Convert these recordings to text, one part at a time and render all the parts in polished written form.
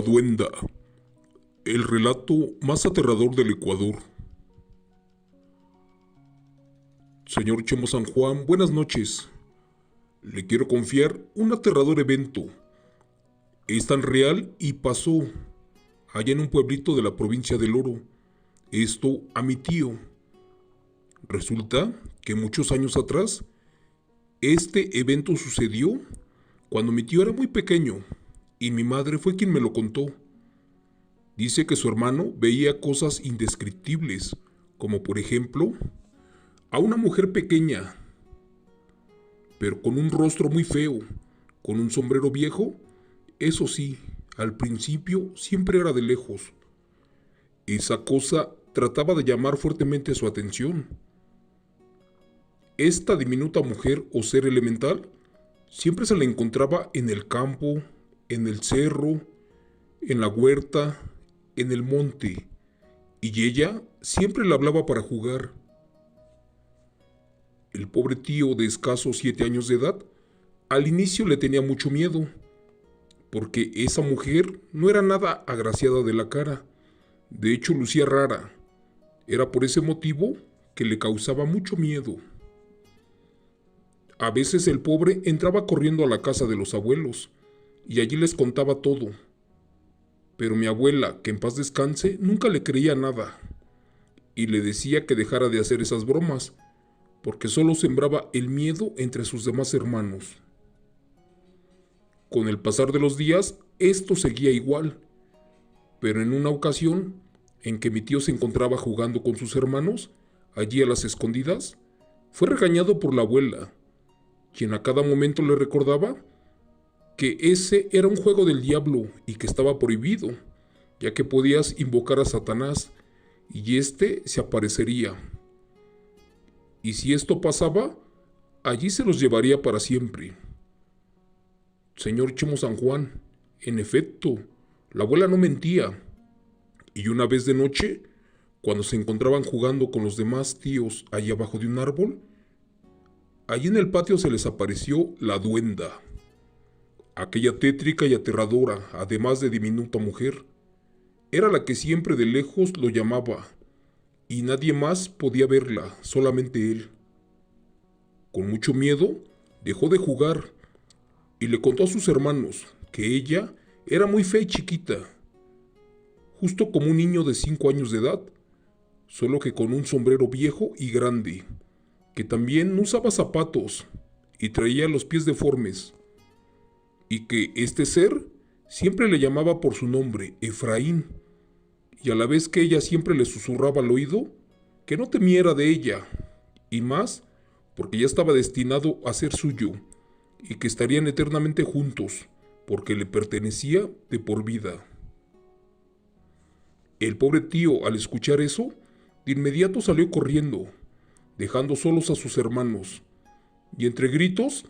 La Duenda, el relato más aterrador del Ecuador. Señor Chemo San Juan, buenas noches. Le quiero confiar un aterrador evento. Es tan real y pasó allá en un pueblito de la provincia del Oro. Esto a mi tío. Resulta que muchos años atrás, este evento sucedió cuando mi tío era muy pequeño y mi madre fue quien me lo contó. Dice que su hermano veía cosas indescriptibles, como por ejemplo, a una mujer pequeña, pero con un rostro muy feo, con un sombrero viejo. Eso sí, al principio siempre era de lejos. Esa cosa trataba de llamar fuertemente su atención. Esta diminuta mujer o ser elemental siempre se la encontraba en el campo, en el cerro, en la huerta, en el monte, y ella siempre le hablaba para jugar. El pobre tío de escasos 7 años de edad, al inicio le tenía mucho miedo, porque esa mujer no era nada agraciada de la cara, de hecho lucía rara. Era por ese motivo que le causaba mucho miedo. A veces el pobre entraba corriendo a la casa de los abuelos, y allí les contaba todo. Pero mi abuela, que en paz descanse, nunca le creía nada, y le decía que dejara de hacer esas bromas, porque solo sembraba el miedo entre sus demás hermanos. Con el pasar de los días, esto seguía igual, pero en una ocasión, en que mi tío se encontraba jugando con sus hermanos, allí a las escondidas, fue regañado por la abuela, quien a cada momento le recordaba que ese era un juego del diablo y que estaba prohibido, ya que podías invocar a Satanás y éste se aparecería. Y si esto pasaba, allí se los llevaría para siempre. Señor Chemo San Juan, en efecto, la abuela no mentía. Y una vez de noche, cuando se encontraban jugando con los demás tíos allí abajo de un árbol, allí en el patio se les apareció la duenda. Aquella tétrica y aterradora, además de diminuta mujer, era la que siempre de lejos lo llamaba, y nadie más podía verla, solamente él. Con mucho miedo, dejó de jugar, y le contó a sus hermanos que ella era muy fea y chiquita, justo como un niño de 5 años de edad, solo que con un sombrero viejo y grande, que también no usaba zapatos, y traía los pies deformes, y que este ser siempre le llamaba por su nombre, Efraín, y a la vez que ella siempre le susurraba al oído que no temiera de ella, y más porque ya estaba destinado a ser suyo, y que estarían eternamente juntos, porque le pertenecía de por vida. El pobre tío, al escuchar eso, de inmediato salió corriendo, dejando solos a sus hermanos, y entre gritos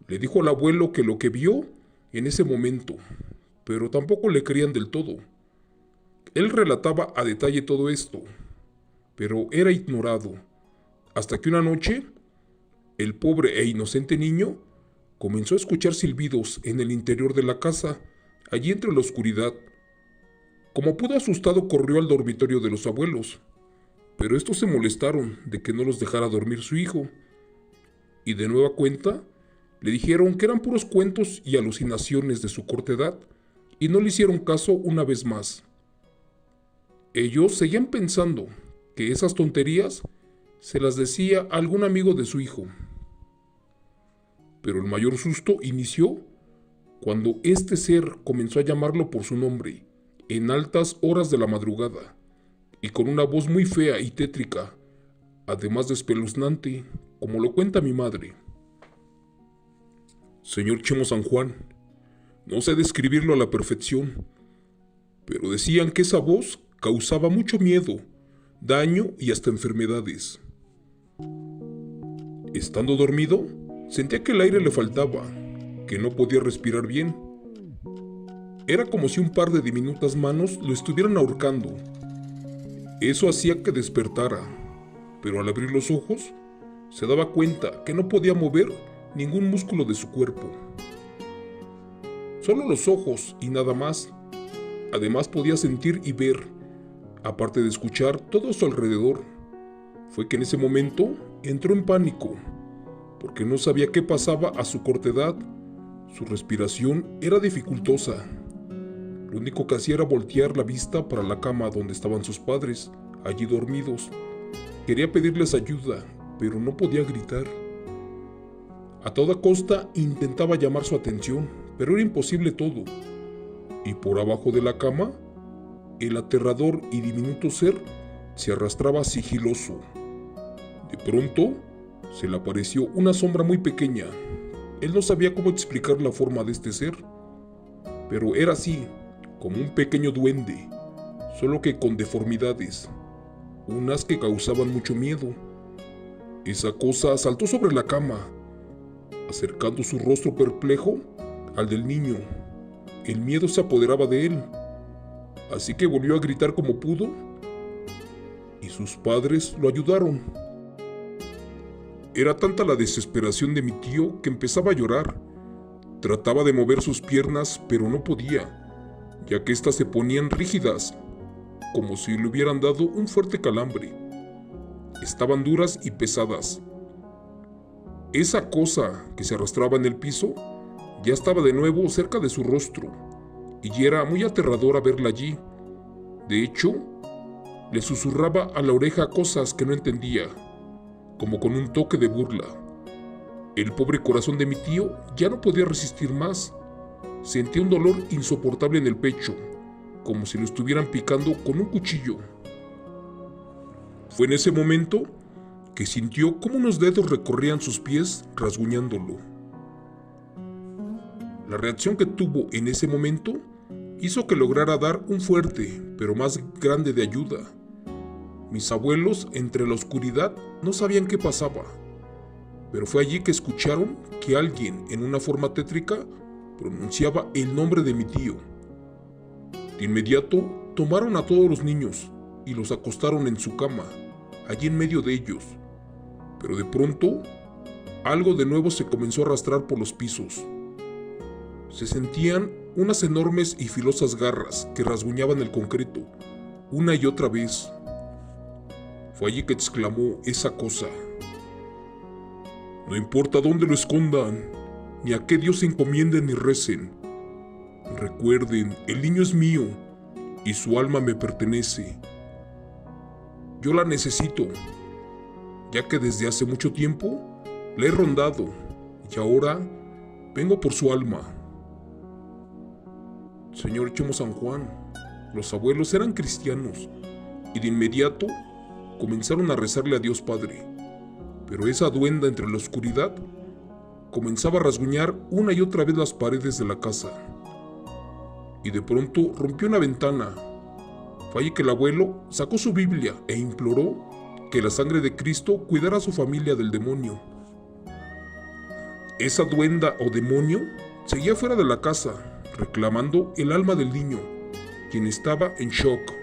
le dijo al abuelo que lo que vio en ese momento, pero tampoco le creían del todo. Él relataba a detalle todo esto, pero era ignorado, hasta que una noche, el pobre e inocente niño comenzó a escuchar silbidos en el interior de la casa, allí entre la oscuridad. Como pudo, asustado, corrió al dormitorio de los abuelos, pero estos se molestaron de que no los dejara dormir su hijo, y de nueva cuenta le dijeron que eran puros cuentos y alucinaciones de su corta edad, y no le hicieron caso una vez más. Ellos seguían pensando que esas tonterías se las decía algún amigo de su hijo. Pero el mayor susto inició cuando este ser comenzó a llamarlo por su nombre, en altas horas de la madrugada, y con una voz muy fea y tétrica, además de espeluznante, como lo cuenta mi madre. Señor Chemo San Juan, no sé describirlo a la perfección, pero decían que esa voz causaba mucho miedo, daño y hasta enfermedades. Estando dormido, sentía que el aire le faltaba, que no podía respirar bien. Era como si un par de diminutas manos lo estuvieran ahorcando. Eso hacía que despertara, pero al abrir los ojos, se daba cuenta que no podía mover ningún músculo de su cuerpo. Solo los ojos y nada más. Además podía sentir y ver, aparte de escuchar todo a su alrededor. Fue que en ese momento entró en pánico, porque no sabía qué pasaba a su corta edad. Su respiración era dificultosa. Lo único que hacía era voltear la vista para la cama donde estaban sus padres, allí dormidos. Quería pedirles ayuda, pero no podía gritar. A toda costa intentaba llamar su atención, pero era imposible todo. Y por abajo de la cama, el aterrador y diminuto ser se arrastraba sigiloso. De pronto, se le apareció una sombra muy pequeña. Él no sabía cómo explicar la forma de este ser, pero era así, como un pequeño duende, solo que con deformidades, unas que causaban mucho miedo. Esa cosa saltó sobre la cama, acercando su rostro perplejo al del niño. El miedo se apoderaba de él, así que volvió a gritar como pudo, y sus padres lo ayudaron. Era tanta la desesperación de mi tío que empezaba a llorar. Trataba de mover sus piernas, pero no podía, ya que éstas se ponían rígidas, como si le hubieran dado un fuerte calambre. Estaban duras y pesadas. Esa cosa que se arrastraba en el piso ya estaba de nuevo cerca de su rostro, y era muy aterradora verla allí. De hecho, le susurraba a la oreja cosas que no entendía, como con un toque de burla. El pobre corazón de mi tío ya no podía resistir más. Sentía un dolor insoportable en el pecho, como si lo estuvieran picando con un cuchillo. Fue en ese momento que sintió como unos dedos recorrían sus pies rasguñándolo. La reacción que tuvo en ese momento hizo que lograra dar un fuerte, pero más grande de ayuda. Mis abuelos, entre la oscuridad, no sabían qué pasaba, pero fue allí que escucharon que alguien, en una forma tétrica, pronunciaba el nombre de mi tío. De inmediato, tomaron a todos los niños y los acostaron en su cama, allí en medio de ellos. Pero de pronto, algo de nuevo se comenzó a arrastrar por los pisos. Se sentían unas enormes y filosas garras que rasguñaban el concreto, una y otra vez. Fue allí que exclamó esa cosa: "No importa dónde lo escondan, ni a qué Dios se encomienden ni recen. Recuerden, el niño es mío y su alma me pertenece. Yo la necesito, ya que desde hace mucho tiempo la he rondado y ahora vengo por su alma". Señor Chemo San Juan, los abuelos eran cristianos y de inmediato comenzaron a rezarle a Dios Padre, pero esa duenda entre la oscuridad comenzaba a rasguñar una y otra vez las paredes de la casa, y de pronto rompió una ventana. Fue allí que el abuelo sacó su Biblia e imploró que la sangre de Cristo cuidara a su familia del demonio. Esa duenda o demonio seguía fuera de la casa, reclamando el alma del niño, quien estaba en shock.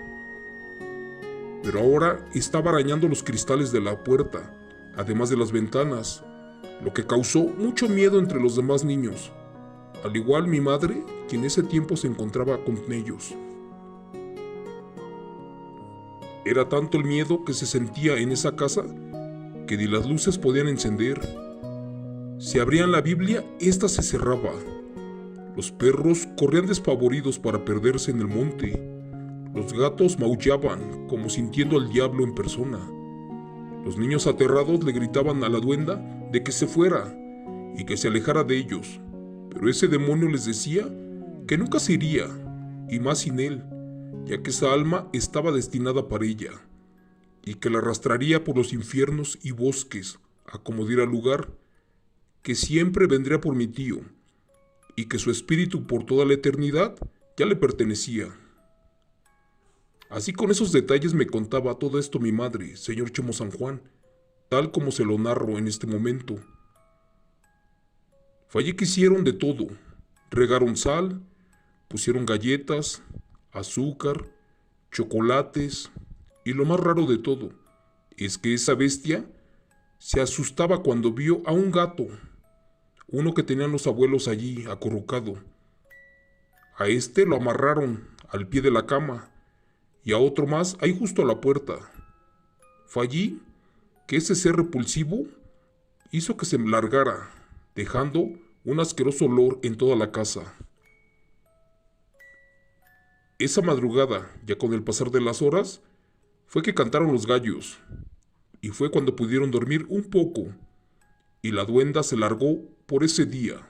Pero ahora estaba arañando los cristales de la puerta, además de las ventanas, lo que causó mucho miedo entre los demás niños, al igual mi madre, quien en ese tiempo se encontraba con ellos. Era tanto el miedo que se sentía en esa casa que ni las luces podían encender. Si abrían la Biblia, ésta se cerraba. Los perros corrían despavoridos para perderse en el monte. Los gatos maullaban como sintiendo al diablo en persona. Los niños aterrados le gritaban a la duenda de que se fuera y que se alejara de ellos, pero ese demonio les decía que nunca se iría, y más sin él, ya que esa alma estaba destinada para ella, y que la arrastraría por los infiernos y bosques a como diera lugar, que siempre vendría por mi tío, y que su espíritu por toda la eternidad ya le pertenecía. Así con esos detalles me contaba todo esto mi madre, señor Chemo San Juan, tal como se lo narro en este momento. Fue allí que hicieron de todo. Regaron sal, pusieron galletas, azúcar, chocolates, y lo más raro de todo es que esa bestia se asustaba cuando vio a un gato, uno que tenían los abuelos allí acurrucado. A este lo amarraron al pie de la cama, y a otro más ahí justo a la puerta. Fue allí que ese ser repulsivo hizo que se me largara, dejando un asqueroso olor en toda la casa. Esa madrugada, ya con el pasar de las horas, fue que cantaron los gallos, y fue cuando pudieron dormir un poco, y la duenda se largó por ese día.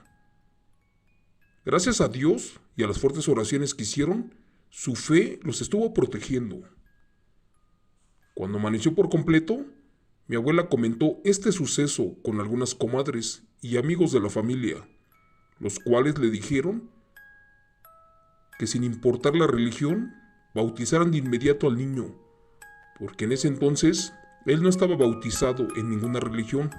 Gracias a Dios y a las fuertes oraciones que hicieron, su fe los estuvo protegiendo. Cuando amaneció por completo, mi abuela comentó este suceso con algunas comadres y amigos de la familia, los cuales le dijeron que sin importar la religión, bautizaran de inmediato al niño, porque en ese entonces él no estaba bautizado en ninguna religión.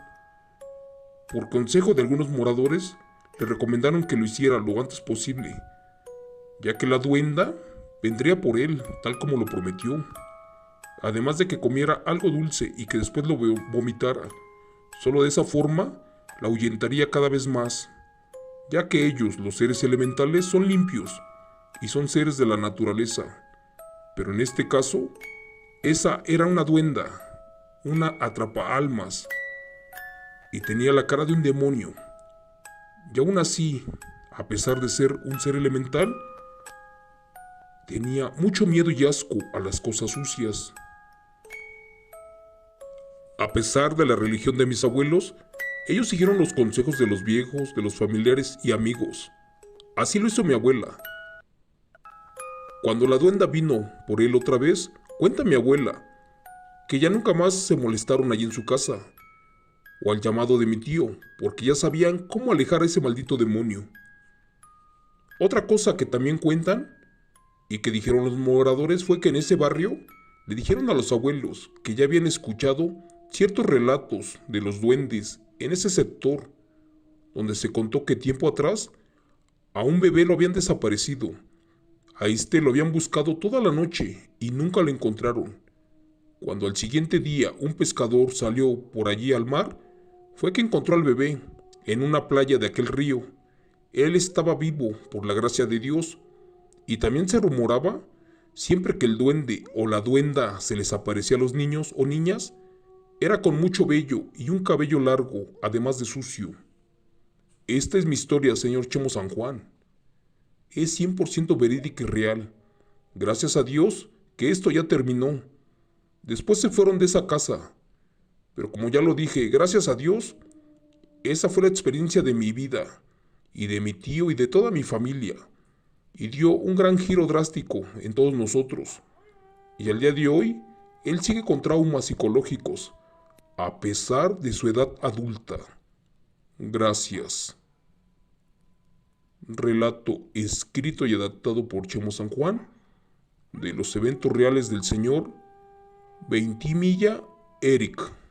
Por consejo de algunos moradores, le recomendaron que lo hiciera lo antes posible, ya que la duenda vendría por él, tal como lo prometió. Además de que comiera algo dulce y que después lo vomitara. Solo de esa forma la ahuyentaría cada vez más, ya que ellos, los seres elementales, son limpios y son seres de la naturaleza. Pero en este caso, esa era una duenda, una atrapaalmas, y tenía la cara de un demonio. Y aún así, a pesar de ser un ser elemental, tenía mucho miedo y asco a las cosas sucias. A pesar de la religión de mis abuelos, ellos siguieron los consejos de los viejos, de los familiares y amigos. Así lo hizo mi abuela. Cuando la duenda vino por él otra vez, cuenta mi abuela que ya nunca más se molestaron allí en su casa, o al llamado de mi tío, porque ya sabían cómo alejar a ese maldito demonio. Otra cosa que también cuentan y que dijeron los moradores fue que en ese barrio le dijeron a los abuelos que ya habían escuchado ciertos relatos de los duendes en ese sector, donde se contó que tiempo atrás a un bebé lo habían desaparecido. A este lo habían buscado toda la noche y nunca lo encontraron. Cuando al siguiente día un pescador salió por allí al mar, fue que encontró al bebé en una playa de aquel río. Él estaba vivo por la gracia de Dios, y también se rumoraba, siempre que el duende o la duenda se les aparecía a los niños o niñas, era con mucho vello y un cabello largo, además de sucio. Esta es mi historia, señor Chemo San Juan. Es 100% verídica y real. Gracias a Dios que esto ya terminó. Después se fueron de esa casa. Pero como ya lo dije, gracias a Dios, esa fue la experiencia de mi vida, y de mi tío y de toda mi familia. Y dio un gran giro drástico en todos nosotros. Y al día de hoy, él sigue con traumas psicológicos, a pesar de su edad adulta. Gracias. Relato escrito y adaptado por Chemo San Juan, de los eventos reales del señor Veintimilla Eric.